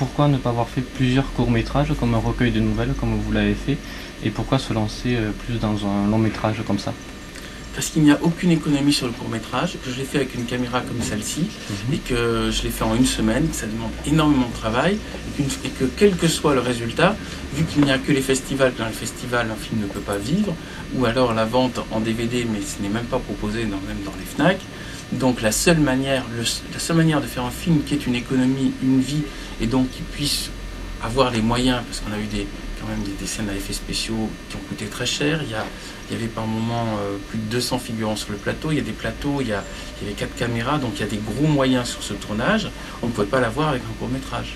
pourquoi ne pas avoir fait plusieurs courts-métrages, comme un recueil de nouvelles, comme vous l'avez fait, et pourquoi se lancer plus dans un long-métrage comme ça? Parce qu'il n'y a aucune économie sur le court-métrage, que je l'ai fait avec une caméra comme celle-ci, et que je l'ai fait en une semaine, que ça demande énormément de travail, et que quel que soit le résultat, vu qu'il n'y a que les festivals, dans les festivals, un film ne peut pas vivre, ou alors la vente en DVD, mais ce n'est même pas proposé même dans les FNAC. Donc la seule manière de faire un film qui est une économie, une vie, et donc qui puisse avoir les moyens, parce qu'on a eu quand même des scènes à effets spéciaux qui ont coûté très cher. Il y avait par moment plus de 200 figurants sur le plateau. Il y a des plateaux, il y avait 4 caméras, donc il y a des gros moyens sur ce tournage. On ne pouvait pas l'avoir avec un court-métrage.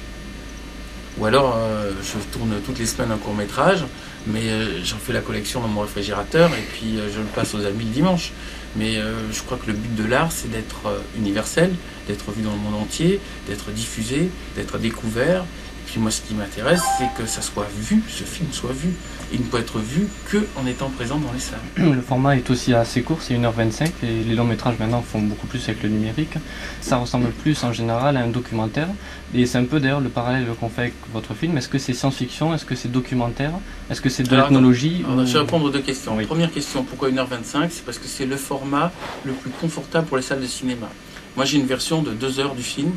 Ou alors, je tourne toutes les semaines un court-métrage, mais j'en fais la collection dans mon réfrigérateur et puis je le passe aux amis le dimanche. Mais je crois que le but de l'art, c'est d'être universel, d'être vu dans le monde entier, d'être diffusé, d'être découvert. Puis moi, ce qui m'intéresse, c'est que ça soit vu, ce film soit vu. Il ne peut être vu qu'en étant présent dans les salles. Le format est aussi assez court, c'est 1h25, et les longs métrages maintenant font beaucoup plus avec le numérique. Ça ressemble plus en général à un documentaire, et c'est un peu d'ailleurs le parallèle qu'on fait avec votre film. Est-ce que c'est science-fiction? Est-ce que c'est documentaire? Est-ce que c'est de l'ethnologie? Je vais répondre aux deux questions. Oui. Première question, pourquoi 1h25? C'est parce que c'est le format le plus confortable pour les salles de cinéma. Moi, j'ai une version de 2 heures du film,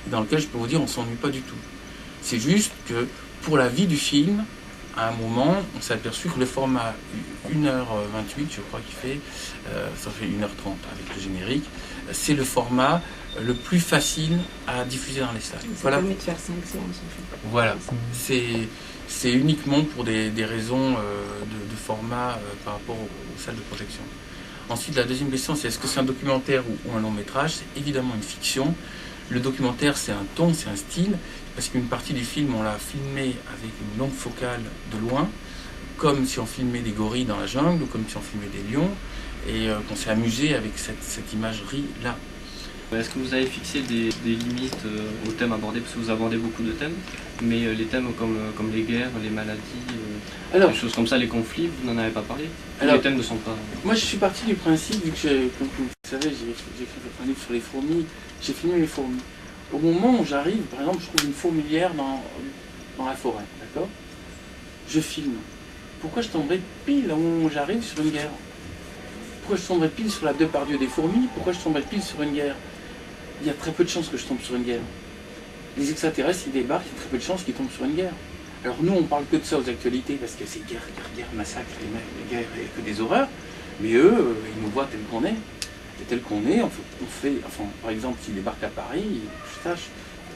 dans laquelle je peux vous dire on ne s'ennuie pas du tout. C'est juste que pour la vie du film, à un moment, on s'est aperçu que le format 1h28, je crois qu'il fait, ça fait 1h30 avec le générique, c'est le format le plus facile à diffuser dans les salles. Ça permet de faire 5 séances en fait. Voilà, c'est uniquement pour des raisons de format par rapport aux salles de projection. Ensuite, la deuxième question, c'est est-ce que c'est un documentaire ou un long métrage? C'est évidemment une fiction. Le documentaire, c'est un ton, c'est un style, parce qu'une partie du film, on l'a filmé avec une longue focale de loin, comme si on filmait des gorilles dans la jungle, ou comme si on filmait des lions, et qu'on s'est amusé avec cette imagerie-là. Est-ce que vous avez fixé des limites aux thèmes abordés? Parce que vous abordez beaucoup de thèmes, mais les thèmes comme les guerres, les maladies, des choses comme ça, les conflits, vous n'en avez pas parlé? Les thèmes ne sont pas... Moi, je suis parti du principe, vu que, comme vous le savez, j'ai écrit un livre sur les fourmis, j'ai filmé les fourmis. Au moment où j'arrive, par exemple, je trouve une fourmilière dans la forêt, d'accord? Je filme. Pourquoi je tomberais pile au moment où j'arrive sur une guerre? Pourquoi je tomberais pile sur la Depardieu des fourmis? Pourquoi je tomberais pile sur une guerre? Il y a très peu de chances que je tombe sur une guerre. Les extraterrestres, ils débarquent, il y a très peu de chances qu'ils tombent sur une guerre. Alors nous, on parle que de ça aux actualités, parce que c'est guerre, massacre, les guerres, et que des horreurs. Mais eux, ils nous voient tel qu'on est. Et tel qu'on est, enfin, par exemple, s'il débarque à Paris, je sache,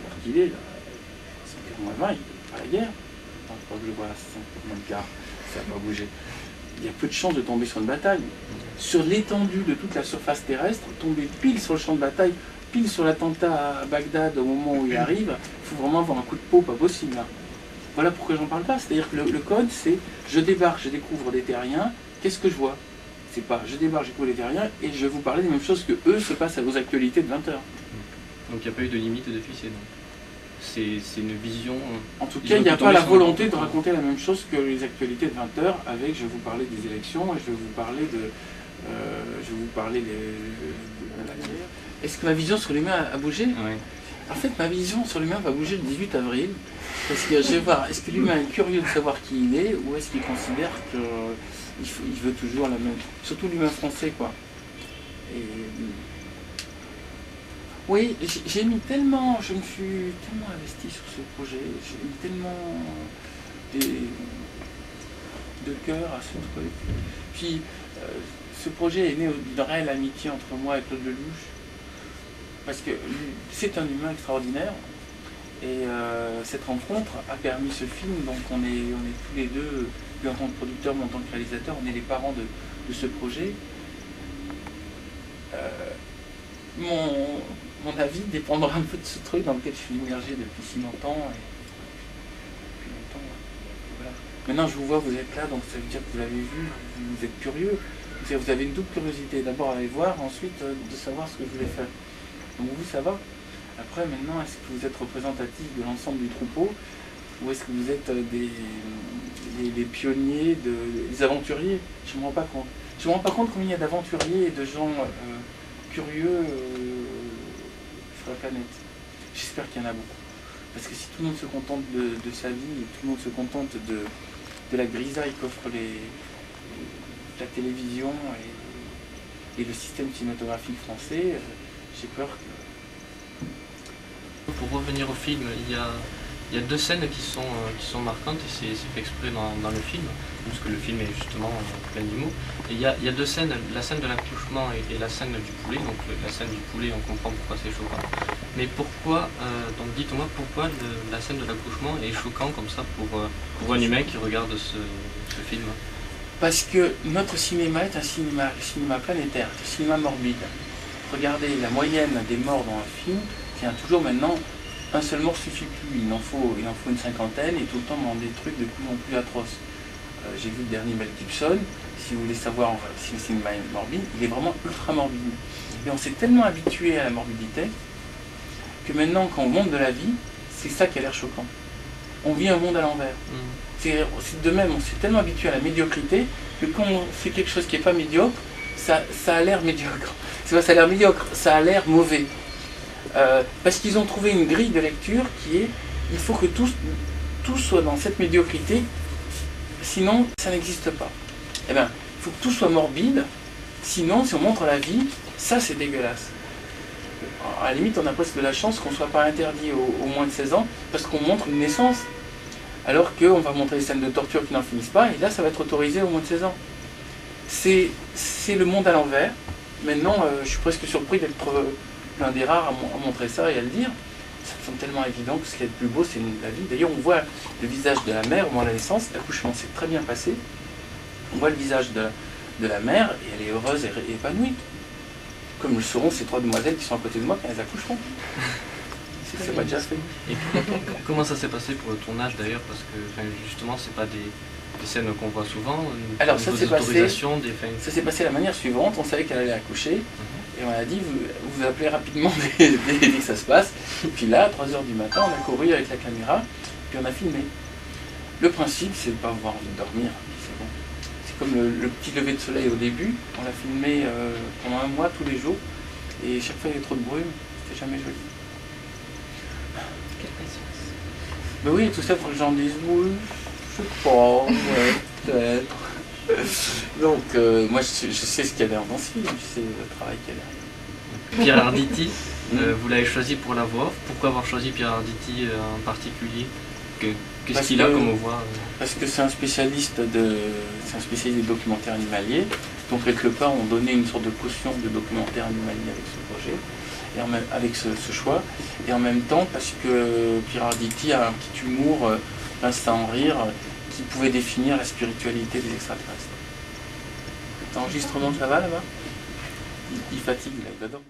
alors qu'il est, là, 180, il n'est pas à la guerre. Enfin, je crois que je le vois à 100 quart, ça n'a pas bougé. Il y a peu de chances de tomber sur une bataille. Sur l'étendue de toute la surface terrestre, tomber pile sur le champ de bataille, pile sur l'attentat à Bagdad au moment où il arrive, il faut vraiment avoir un coup de peau pas possible. Hein. Voilà pourquoi j'en parle pas. C'est-à-dire que le code, c'est je débarque, je découvre des terriens, qu'est-ce que je vois? C'est pas je débarque, je découvre des terriens et je vais vous parler des mêmes choses que eux se passent à vos actualités de 20 heures. Donc il n'y a pas eu de limite de fixée, non? C'est une vision... En tout cas, il n'y a pas la volonté de raconter la même chose que les actualités de 20 heures avec je vais vous parler des élections et je vais vous parler de la guerre. Est-ce que ma vision sur l'humain a bougé? Oui. En fait, ma vision sur l'humain va bouger le 18 avril, parce que je vais voir, est-ce que l'humain est curieux de savoir qui il est, ou est-ce qu'il considère qu'il veut toujours la même... Surtout l'humain français, quoi. Et... Oui, j'ai mis tellement... Je me suis tellement investi sur ce projet, j'ai mis tellement de cœur à ce truc. Puis, ce projet est né d'une réelle amitié entre moi et Claude Lelouch, parce que c'est un humain extraordinaire, et cette rencontre a permis ce film, donc on est tous les deux, lui en tant que producteur, moi en tant que réalisateur, on est les parents de ce projet. Mon avis dépendra un peu de ce truc dans lequel je suis immergé depuis si longtemps, voilà. Maintenant je vous vois, vous êtes là, donc ça veut dire que vous l'avez vu, vous êtes curieux, vous avez une double curiosité, d'abord à aller voir, ensuite de savoir ce que je voulais faire. Donc vous, ça va. Après, maintenant, est-ce que vous êtes représentatif de l'ensemble du troupeau, ou est-ce que vous êtes des pionniers, des aventuriers? Je ne me rends pas compte. Je ne me rends pas compte combien il y a d'aventuriers et de gens curieux sur la planète. J'espère qu'il y en a beaucoup. Parce que si tout le monde se contente de sa vie, et tout le monde se contente de la grisaille qu'offre la télévision et le système cinématographique français, j'ai peur que... Pour revenir au film, il y a deux scènes qui sont marquantes et c'est fait exprès dans le film, parce que le film est justement plein d'humour. Et il y a deux scènes, la scène de l'accouchement et la scène du poulet. Donc la scène du poulet, on comprend pourquoi c'est choquant. Mais pourquoi, donc dites-moi pourquoi la scène de l'accouchement est choquant comme ça pour un humain qui regarde ce film? Parce que notre cinéma est un cinéma planétaire, un cinéma morbide. Regardez la moyenne des morts dans un film, tient toujours maintenant, un seul mort suffit plus, il en faut une cinquantaine et tout le temps dans des trucs de plus en plus atroces. J'ai vu le dernier Mel Gibson, si vous voulez savoir si le cinéma est morbide, il est vraiment ultra morbide. Et on s'est tellement habitué à la morbidité que maintenant quand on monte de la vie, c'est ça qui a l'air choquant. On vit un monde à l'envers. C'est de même, on s'est tellement habitué à la médiocrité que quand on fait quelque chose qui n'est pas médiocre, ça a l'air médiocre. C'est pas ça a l'air médiocre, ça a l'air mauvais. Parce qu'ils ont trouvé une grille de lecture qui est il faut que tout soit dans cette médiocrité, sinon ça n'existe pas. Eh bien, il faut que tout soit morbide, sinon si on montre la vie, ça c'est dégueulasse. À la limite, on a presque de la chance qu'on ne soit pas interdit au moins de 16 ans, parce qu'on montre une naissance, alors qu'on va montrer des scènes de torture qui n'en finissent pas, et là ça va être autorisé au moins de 16 ans. C'est le monde à l'envers. Maintenant, je suis presque surpris d'être l'un des rares à montrer ça et à le dire. Ça me semble tellement évident que ce qui est le plus beau, c'est la vie. D'ailleurs, on voit le visage de la mère au moment de la naissance. L'accouchement s'est très bien passé. On voit le visage de la mère et elle est heureuse et épanouie. Comme le seront ces 3 demoiselles qui sont à côté de moi quand elles accoucheront. C'est pas déjà fait. Et comment ça s'est passé pour le tournage d'ailleurs? Parce que justement, c'est pas des scènes qu'on voit souvent. Alors ça s'est passé de la manière suivante. On savait qu'elle allait accoucher. Et on a dit, vous appelez rapidement dès que ça se passe. Et puis là, à 3h du matin, on a couru avec la caméra, puis on a filmé. Le principe, c'est de ne pas avoir envie de dormir. C'est bon. C'est comme le petit lever de soleil au début. On l'a filmé pendant 1 mois, tous les jours. Et chaque fois, il y avait trop de brume. C'était jamais joli. Quelle patience. Ben oui, tout ça, il faut que les gens disent, oui, je sais pas, ouais, peut-être. Donc, moi, je sais ce qu'il y a derrière mon film, je sais le travail qu'il y a derrière. Pierre Arditi, vous l'avez choisi pour la voix. Pourquoi avoir choisi Pierre Arditi en particulier? Qu'est-ce qu'il a comme voix? Parce que c'est un spécialiste des documentaires animaliers. Donc, quelque part, on donnait une sorte de caution de documentaire animalier avec ce projet, et avec ce choix. Et en même temps, parce que Pierre Arditi a un petit humour, pince à en rire, qui pouvait définir la spiritualité des extraterrestres. L'enregistrement, ça va là-bas? Il fatigue, là, il adore.